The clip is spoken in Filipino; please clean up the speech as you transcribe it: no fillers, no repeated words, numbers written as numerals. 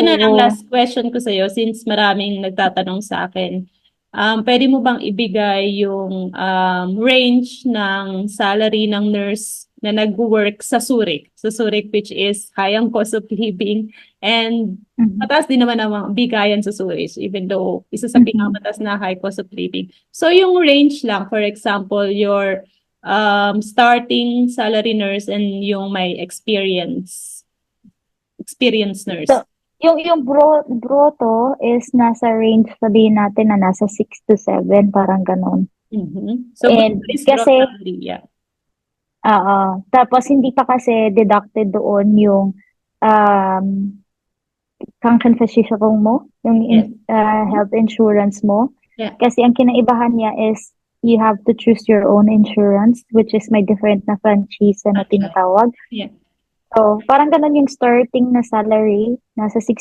na lang Oo. last question ko sa'yo since maraming nagtatanong sa akin. Pwede mo bang ibigay yung range ng salary ng nurse na nag-work sa Zurich? Sa Zurich, which is high ang cost of living and Mhm. mataas din naman ang mga bigayan sa Zurich even though isa sa Mhm. pinakamataas na high cost of living. So yung range lang, for example, your starting salary nurse and yung may experience nurse. So, yung broto is nasa range, sabihin natin na nasa 6 to 7, parang ganon. Mhm. So, brutto And is gross kasi, salary, yeah. tapos hindi pa kasi deducted doon yung um, krankenversicherung mo, yung Yes. Mhm. health insurance mo. Yeah. Kasi ang kinaibahan niya is you have to choose your own insurance, which is may different na franchise na Franchise. tinatawag. Yeah. So, parang ganun yung starting na salary, nasa